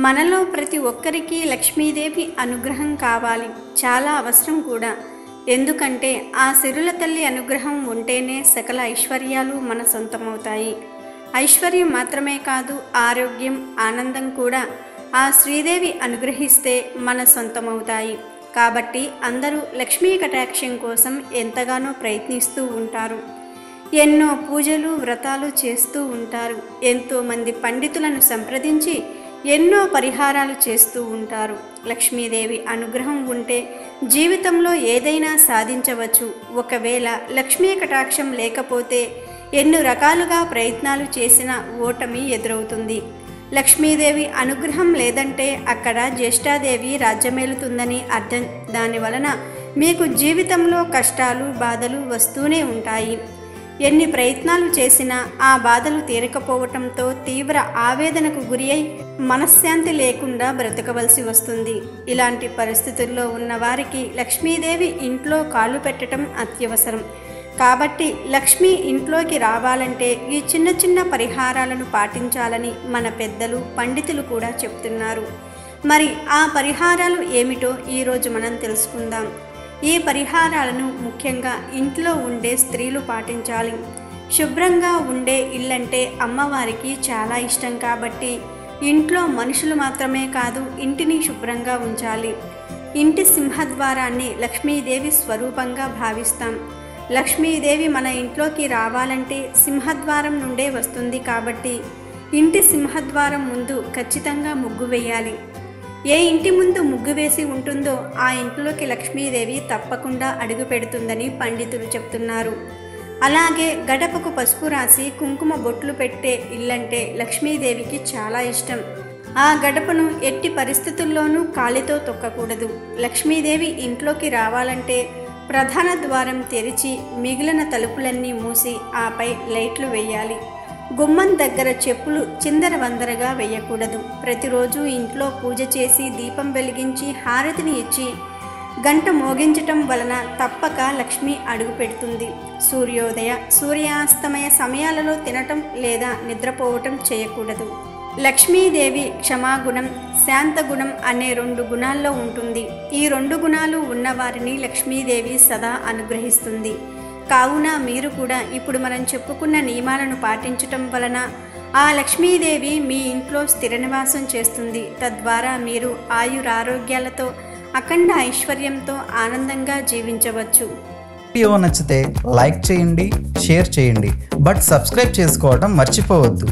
మనలో ప్రతి ఒక్కరికి లక్ష్మీదేవి అనుగ్రహం కావాలి, చాలా అవసరం కూడా. ఎందుకంటే ఆ సిరుల తల్లి అనుగ్రహం ఉంటేనే సకల ఐశ్వర్యాలు మన సొంతమవుతాయి. ఐశ్వర్యం మాత్రమే కాదు, ఆరోగ్యం, ఆనందం కూడా ఆ శ్రీదేవి అనుగ్రహిస్తే మన సొంతమవుతాయి. కాబట్టి అందరూ లక్ష్మీ కటాక్షం కోసం ఎంతగానో ప్రయత్నిస్తూ ఉంటారు. ఎన్నో పూజలు, వ్రతాలు చేస్తూ ఉంటారు. ఎంతోమంది పండితులను సంప్రదించి ఎన్నో పరిహారాలు చేస్తూ ఉంటారు. లక్ష్మీదేవి అనుగ్రహం ఉంటే జీవితంలో ఏదైనా సాధించవచ్చు. ఒకవేళ లక్ష్మీ కటాక్షం లేకపోతే ఎన్ని రకాలుగా ప్రయత్నాలు చేసినా ఓటమి ఎదురవుతుంది. లక్ష్మీదేవి అనుగ్రహం లేదంటే అక్కడ జ్యేష్ఠాదేవి రాజ్యమేలుతుందని అర్థం. దానివలన మీకు జీవితంలో కష్టాలు, బాధలు వస్తూనే ఉంటాయి. ఎన్ని ప్రయత్నాలు చేసినా ఆ బాధలు తీరకపోవటంతో తీవ్ర ఆవేదనకు గురి అయి మనశ్శాంతి లేకుండా బ్రతకవలసి వస్తుంది. ఇలాంటి పరిస్థితుల్లో ఉన్న వారికి లక్ష్మీదేవి ఇంట్లో కాలు పెట్టడం అత్యవసరం. కాబట్టి లక్ష్మి ఇంట్లోకి రావాలంటే ఈ చిన్న చిన్న పరిహారాలను పాటించాలని మన పెద్దలు, పండితులు కూడా చెప్తున్నారు. మరి ఆ పరిహారాలు ఏమిటో ఈరోజు మనం తెలుసుకుందాం. ఈ పరిహారాలను ముఖ్యంగా ఇంట్లో ఉండే స్త్రీలు పాటించాలి. శుభ్రంగా ఉండే ఇల్లంటే అమ్మవారికి చాలా ఇష్టం కాబట్టి ఇంట్లో మనుషులు మాత్రమే కాదు, ఇంటిని శుభ్రంగా ఉంచాలి. ఇంటి సింహద్వారాన్ని లక్ష్మీదేవి స్వరూపంగా భావిస్తాం. లక్ష్మీదేవి మన ఇంట్లోకి రావాలంటే సింహద్వారం నుండే వస్తుంది కాబట్టి ఇంటి సింహద్వారం ముందు ఖచ్చితంగా ముగ్గు వేయాలి. ఏ ఇంటి ముందు ముగ్గు వేసి ఉంటుందో ఆ ఇంట్లోకి లక్ష్మీదేవి తప్పకుండా అడుగు పెడుతుందని పండితులు చెప్తున్నారు. అలాగే గడపకు పసుపు రాసి కుంకుమ బొట్లు పెట్టే ఇల్లంటే లక్ష్మీదేవికి చాలా ఇష్టం. ఆ గడపను ఎట్టి పరిస్థితుల్లోనూ కాలితో తొక్కకూడదు. లక్ష్మీదేవి ఇంట్లోకి రావాలంటే ప్రధాన ద్వారం తెరిచి మిగిలిన తలుపులన్నీ మూసి ఆపై లైట్లు వేయాలి. గుమ్మం దగ్గర చెప్పులు చిందరవందరగా వేయకూడదు. ప్రతిరోజు ఇంట్లో పూజ చేసి దీపం వెలిగించి హారతిని ఇచ్చి గంట మోగించటం వలన తప్పక లక్ష్మి అడుగు పెడుతుంది. సూర్యోదయ, సూర్యాస్తమయ సమయాలలో తినటం లేదా నిద్రపోవటం చేయకూడదు. లక్ష్మీదేవి క్షమాగుణం, శాంతగుణం అనే 2 గుణాల్లో ఉంటుంది. ఈ 2 గుణాలు ఉన్నవారిని లక్ష్మీదేవి సదా అనుగ్రహిస్తుంది. కావున మీరు కూడా ఇప్పుడు మనం చెప్పుకున్న నియమాలను పాటించటం వలన ఆ లక్ష్మీదేవి మీ ఇంట్లో స్థిర నివాసం చేస్తుంది. తద్వారా మీరు ఆయురారోగ్యాలతో అఖండ ఐశ్వర్యంతో ఆనందంగా జీవించవచ్చు. వీడియో నచ్చితే లైక్ చేయండి, షేర్ చేయండి, బట్ సబ్స్క్రైబ్ చేసుకోవడం మర్చిపోవద్దు.